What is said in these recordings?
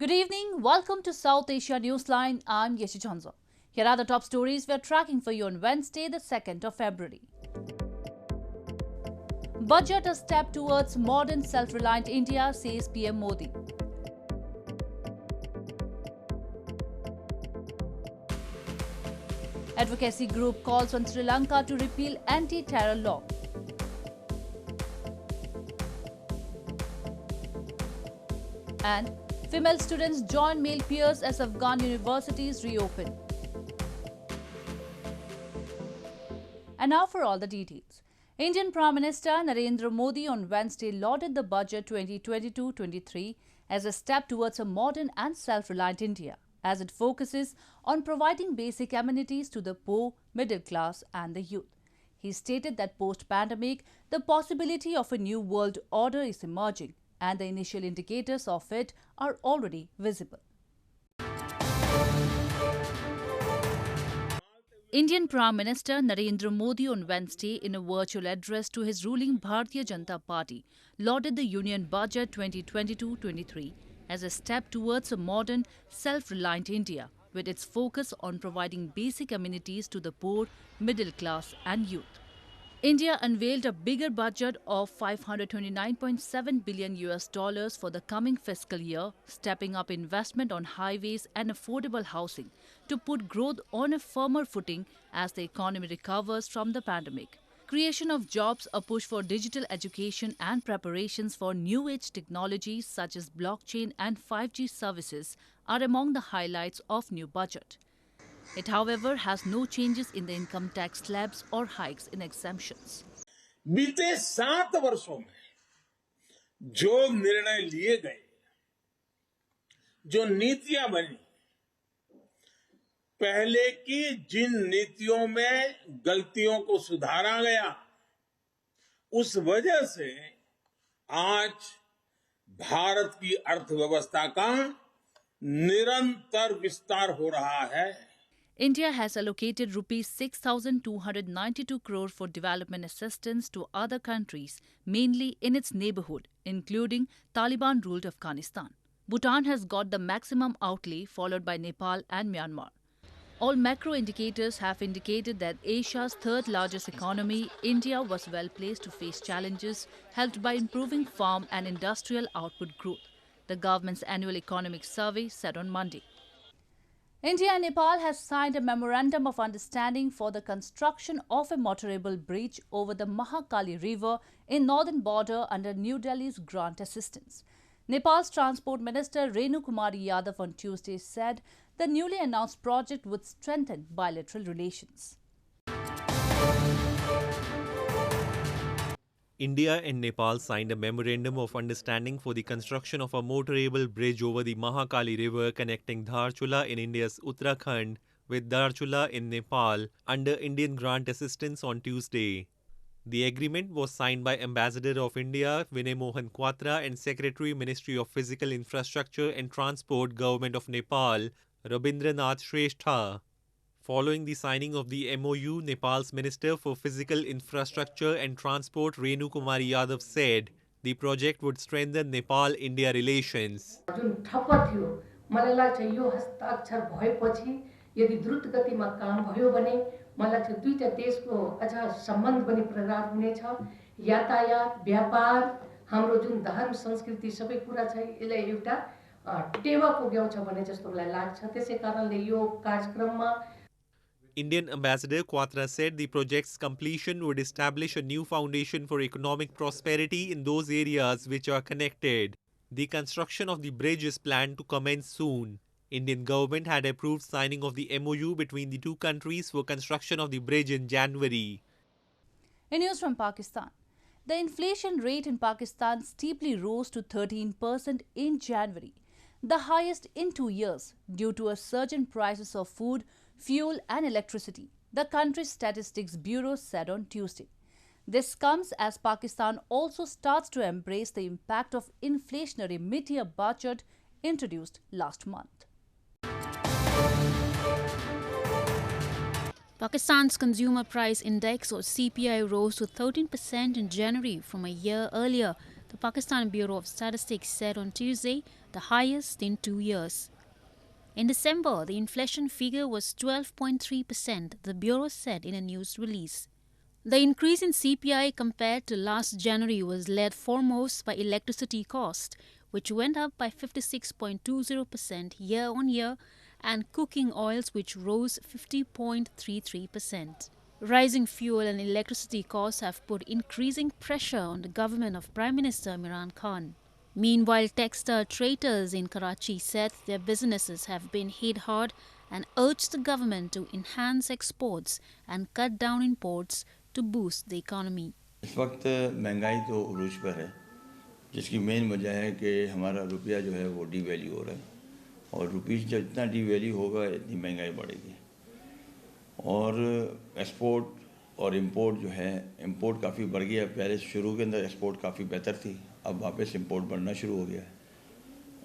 Good evening. Welcome to South Asia Newsline. I'm Yeshi. Here are the top stories we're tracking for you on Wednesday, the 2nd of February. Budget a step towards modern self-reliant India, says PM Modi. Advocacy group calls on Sri Lanka to repeal anti-terror law. And female students join male peers as Afghan universities reopen. And now for all the details. Indian Prime Minister Narendra Modi on Wednesday lauded the budget 2022-23 as a step towards a modern and self-reliant India, as it focuses on providing basic amenities to the poor, middle class and the youth. He stated that post-pandemic, the possibility of a new world order is emerging, and the initial indicators of it are already visible. Indian Prime Minister Narendra Modi on Wednesday, in a virtual address to his ruling Bharatiya Janata Party, lauded the Union Budget 2022-23 as a step towards a modern, self-reliant India, with its focus on providing basic amenities to the poor, middle class and youth. India unveiled a bigger budget of $529.7 billion for the coming fiscal year, stepping up investment on highways and affordable housing to put growth on a firmer footing as the economy recovers from the pandemic. Creation of jobs, a push for digital education and preparations for new age technologies such as blockchain and 5G services are among the highlights of new budget. It, however, has no changes in the income tax slabs or hikes in exemptions. बीते 7 वर्षों में जो निर्णय लिए गए, जो नीतियां बनी, पहले की जिन नीतियों में गलतियों को सुधारा गया, उस वजह से आज भारत की अर्थव्यवस्था का निरंतर विस्तार हो रहा है. India has allocated rupees 6,292 crore for development assistance to other countries, mainly in its neighborhood, including Taliban-ruled Afghanistan. Bhutan has got the maximum outlay, followed by Nepal and Myanmar. All macro indicators have indicated that Asia's third largest economy, India was well placed to face challenges helped by improving farm and industrial output growth, the government's annual economic survey said on Monday. India and Nepal have signed a Memorandum of Understanding for the construction of a Motorable bridge over the Mahakali River in northern border under New Delhi's grant assistance. Nepal's Transport Minister Renu Kumari Yadav on Tuesday said the newly announced project would strengthen bilateral relations. India and Nepal signed a Memorandum of Understanding for the construction of a motorable bridge over the Mahakali River connecting Dharchula in India's Uttarakhand with Dharchula in Nepal under Indian grant assistance on Tuesday. The agreement was signed by Ambassador of India Vinay Mohan Quatra and Secretary Ministry of Physical Infrastructure and Transport Government of Nepal Rabindranath Shrestha. Following the signing of the MOU, Nepal's Minister for Physical Infrastructure and Transport Renu Kumari Yadav said the project would strengthen Nepal-India relations. मलाई लाग्छ यो हस्ताक्षर भएपछि यदि द्रुत गतिमा काम भयो भने मलाई लाग्छ दुईटा देशको अझ सम्बन्ध पनि प्रगाढ हुनेछ. यातायात, व्यापार, हाम्रो जुन धर्म संस्कृति सबै कुरा छ यसलाई एउटा टेवा पुग्याउँछ भन्ने जस्तो मलाई लाग्छ. त्यसै कारणले यो कार्यक्रममा Indian Ambassador Quatra said the project's completion would establish a new foundation for economic prosperity in those areas which are connected. The construction of the bridge is planned to commence soon. Indian government had approved signing of the MOU between the two countries for construction of the bridge in January. In news from Pakistan, the inflation rate in Pakistan steeply rose to 13% in January, the highest in 2 years, due to a surge in prices of food, fuel and electricity, the country's Statistics Bureau said on Tuesday. This comes as Pakistan also starts to embrace the impact of inflationary mid-year budget introduced last month. Pakistan's Consumer Price Index or CPI rose to 13% in January from a year earlier. the Pakistan Bureau of Statistics said on Tuesday, the highest in 2 years. In December, the inflation figure was 12.3%, the Bureau said in a news release. The increase in CPI compared to last January was led foremost by electricity cost, which went up by 56.20% year-on-year, and cooking oils, which rose 50.33%. Rising fuel and electricity costs have put increasing pressure on the government of Prime Minister Imran Khan. Meanwhile, textile traders in Karachi said their businesses have been hit hard and urged the government to enhance exports and cut down imports to boost the economy. इस वक्त महंगाई तो उरूज पर है, जिसकी main वजह है कि हमारा रुपया जो है वो डीवैल्यू हो रहा है, और रुपीस जितना डीवैल्यू होगा इतनी महंगाई बढ़ेगी। और एक्सपोर्ट और इंपोर्ट जो है, इंपोर्ट काफ़ी बढ़ गया। पहले शुरू के अंदर एक्सपोर्ट काफ़ी बेहतर थी, अब वापस इंपोर्ट बढ़ना शुरू हो गया है।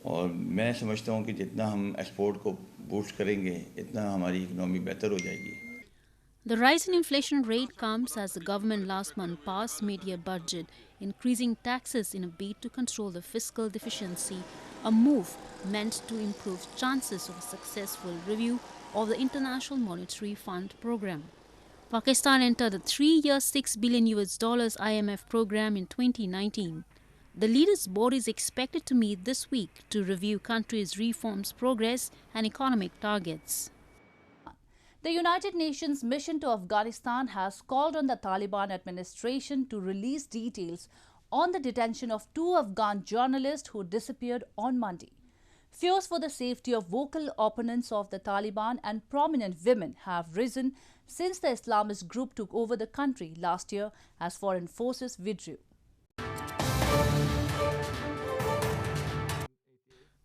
और मैं समझता हूँ कि जितना हम एक्सपोर्ट को बूस्ट करेंगे, इतना हमारी इकनॉमी बेहतर हो जाएगी। The rise in inflation rate comes as the government last month passed mid-year budget, increasing taxes in a bid to control the fiscal deficiency, a move meant to improve chances of a successful review of the International Monetary Fund program. Pakistan entered the 3-year $6 billion IMF program in 2019. The leaders' board is expected to meet this week to review country's reforms progress and economic targets. The United Nations mission to Afghanistan has called on the Taliban administration to release details on the detention of 2 Afghan journalists who disappeared on Monday. Fears for the safety of vocal opponents of the Taliban and prominent women have risen since the Islamist group took over the country last year as foreign forces withdrew.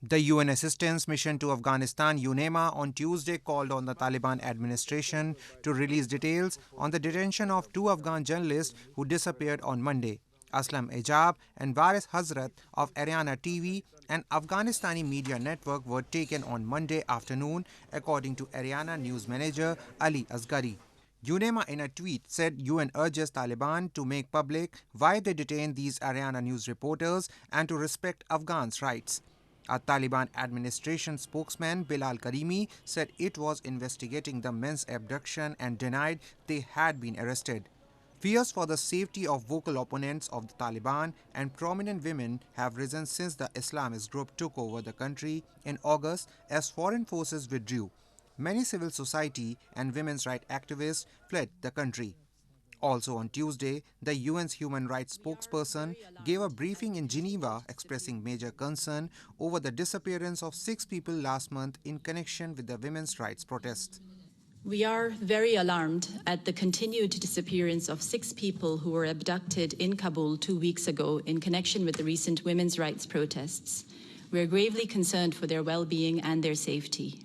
The UN Assistance Mission to Afghanistan (UNEMA) on Tuesday called on the Taliban administration to release details on the detention of 2 Afghan journalists who disappeared on Monday. Aslam Ejab and Waris Hazrat of Ariana TV, an Afghanistani media network, were taken on Monday afternoon, according to Ariana news manager Ali Asghari. UNEMA in a tweet said UN urges Taliban to make public why they detained these Ariana news reporters and to respect Afghans' rights. A Taliban administration spokesman, Bilal Karimi, said it was investigating the men's abduction and denied they had been arrested. Fears for the safety of vocal opponents of the Taliban and prominent women have risen since the Islamist group took over the country in August as foreign forces withdrew. Many civil society and women's rights activists fled the country. Also on Tuesday, the UN's human rights spokesperson gave a briefing in Geneva expressing major concern over the disappearance of 6 people last month in connection with the women's rights protests. We are very alarmed at the continued disappearance of 6 people who were abducted in Kabul 2 weeks ago in connection with the recent women's rights protests. We are gravely concerned for their well-being and their safety.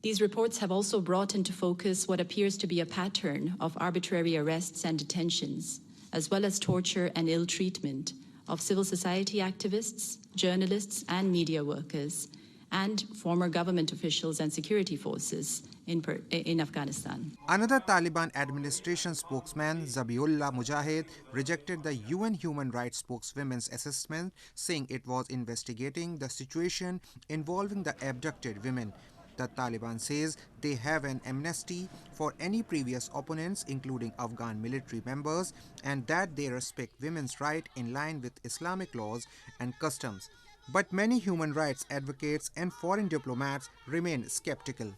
These reports have also brought into focus what appears to be a pattern of arbitrary arrests and detentions, as well as torture and ill treatment of civil society activists, journalists and media workers, and former government officials and security forces in Afghanistan. Another Taliban administration spokesman, Zabiullah Mujahid, rejected the UN human rights spokeswoman's assessment, saying it was investigating the situation involving the abducted women. The Taliban says they have an amnesty for any previous opponents, including Afghan military members, and that they respect women's rights in line with Islamic laws and customs. But many human rights advocates and foreign diplomats remain skeptical.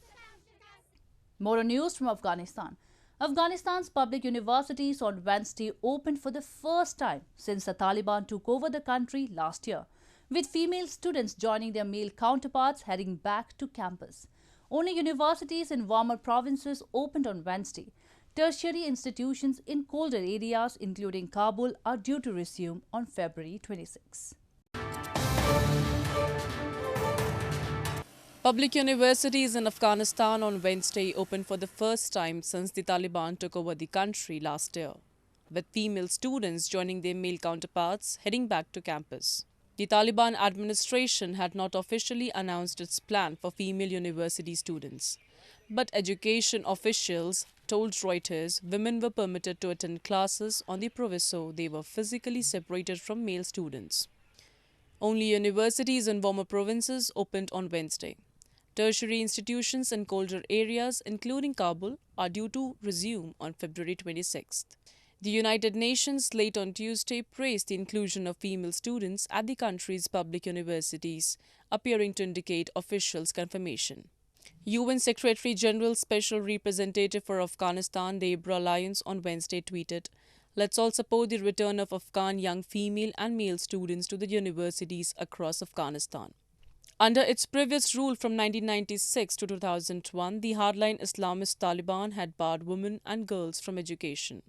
More news from Afghanistan. Afghanistan's public universities on Wednesday opened for the first time since the Taliban took over the country last year, with female students joining their male counterparts heading back to campus. Only universities in warmer provinces opened on Wednesday. Tertiary institutions in colder areas, including Kabul, are due to resume on February 26. Public universities in Afghanistan on Wednesday opened for the first time since the Taliban took over the country last year, with female students joining their male counterparts heading back to campus. The Taliban administration had not officially announced its plan for female university students, but education officials told Reuters women were permitted to attend classes on the proviso they were physically separated from male students. Only universities in warmer provinces opened on Wednesday. Tertiary institutions in colder areas, including Kabul, are due to resume on February 26th. The United Nations late on Tuesday praised the inclusion of female students at the country's public universities, appearing to indicate officials' confirmation. UN Secretary General Special Representative for Afghanistan Deborah Lyons on Wednesday tweeted, "Let's all support the return of Afghan young female and male students to the universities across Afghanistan." Under its previous rule from 1996 to 2001, the hardline Islamist Taliban had barred women and girls from education.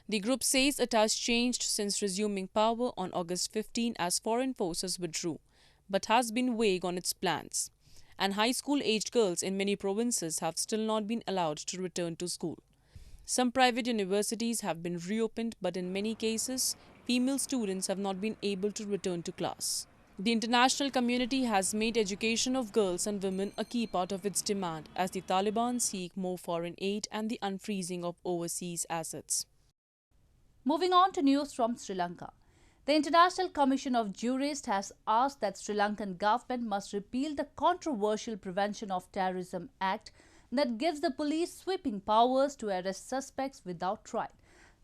The group says it has changed since resuming power on August 15 as foreign forces withdrew, but has been vague on its plans. And high school-aged girls in many provinces have still not been allowed to return to school. Some private universities have been reopened, but in many cases, female students have not been able to return to class. The international community has made education of girls and women a key part of its demand as the Taliban seek more foreign aid and the unfreezing of overseas assets. Moving on to news from Sri Lanka. The International Commission of Jurists has asked that Sri Lankan government must repeal the controversial Prevention of Terrorism Act that gives the police sweeping powers to arrest suspects without trial.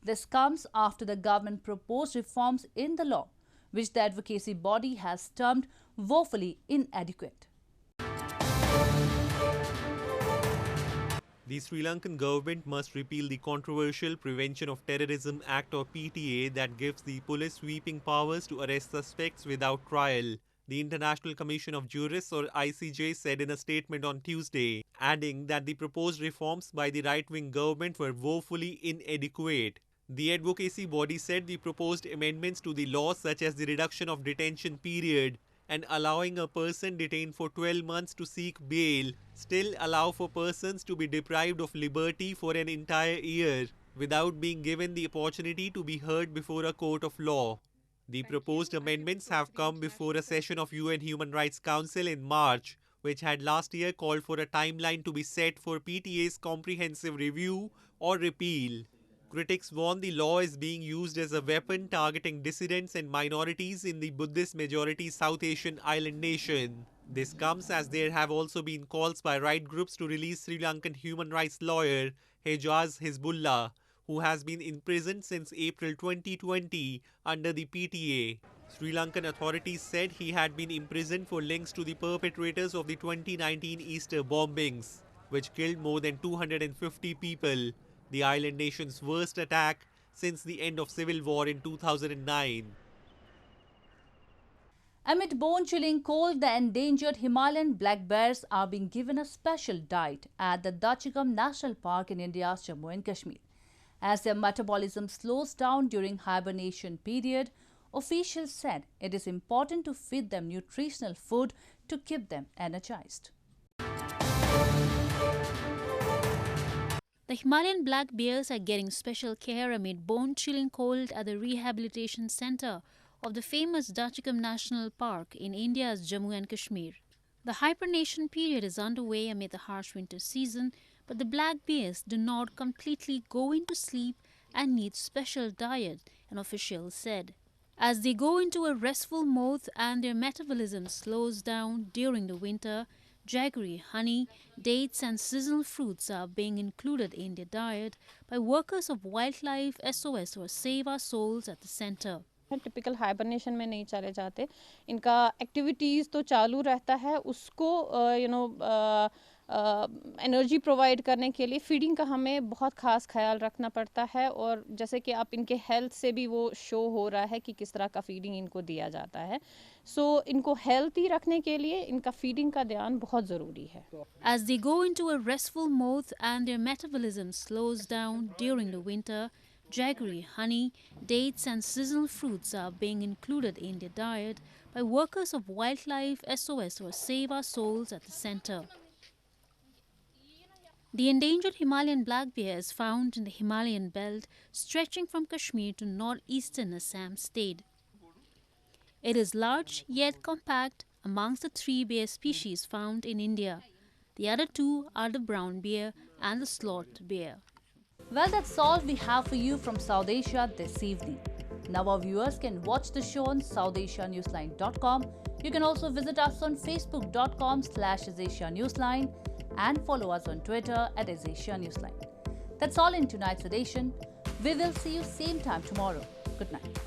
This comes after the government proposed reforms in the law, which the advocacy body has termed woefully inadequate. The Sri Lankan government must repeal the controversial Prevention of Terrorism Act or PTA that gives the police sweeping powers to arrest suspects without trial, the International Commission of Jurists or ICJ said in a statement on Tuesday, adding that the proposed reforms by the right-wing government were woefully inadequate. The advocacy body said the proposed amendments to the law, such as the reduction of detention period and allowing a person detained for 12 months to seek bail, still allow for persons to be deprived of liberty for an entire year without being given the opportunity to be heard before a court of law. The proposed amendments have come before a session of UN Human Rights Council in March, which had last year called for a timeline to be set for PTA's comprehensive review or repeal. Critics warn the law is being used as a weapon targeting dissidents and minorities in the Buddhist-majority South Asian island nation. This comes as there have also been calls by right groups to release Sri Lankan human rights lawyer Hejaz Hizbullah, who has been imprisoned since April 2020 under the PTA. Sri Lankan authorities said he had been imprisoned for links to the perpetrators of the 2019 Easter bombings, which killed more than 250 people, the island nation's worst attack since the end of civil war in 2009. Amid bone-chilling cold, the endangered Himalayan black bears are being given a special diet at the Dachigam National Park in India's Jammu and Kashmir. As their metabolism slows down during hibernation period, officials said it is important to feed them nutritional food to keep them energized. The Himalayan black bears are getting special care amid bone-chilling cold at the rehabilitation center of the famous Dachigam National Park in India's Jammu and Kashmir. The hibernation period is underway amid the harsh winter season, but the black bears do not completely go into sleep and need special diet, an official said. As they go into a restful mode and their metabolism slows down during the winter, jaggery, honey, dates and seasonal fruits are being included in their diet by workers of Wildlife SOS or Save Our Souls at the center. Typical hibernation में नहीं चले जाते, इनका activities तो चालू रहता है, उसको एनर्जी प्रोवाइड करने के लिए फीडिंग का हमें बहुत ख़ास ख्याल रखना पड़ता है, और जैसे कि आप इनके हेल्थ से भी वो शो हो रहा है कि किस तरह का फीडिंग इनको दिया जाता है, सो इनको हेल्थी रखने के लिए इनका फीडिंग का ध्यान बहुत ज़रूरी है. As they go into a restful mode and their metabolism slows down during the winter, jaggery, honey, dates and seasonal fruits are being included in their diet by workers of Wildlife SOS or Save Our Souls at the center. The endangered Himalayan black bear is found in the Himalayan belt stretching from Kashmir to northeastern Assam state. It is large yet compact amongst the 3 bear species found in India. The other 2 are the brown bear and the sloth bear. Well, that's all we have for you from South Asia this evening. Now our viewers can watch the show on SouthAsiaNewsline.com. You can also visit us on Facebook.com/Asia Newsline and follow us on Twitter @Asia Newsline. That's all in tonight's edition. We will see you same time tomorrow. Good night.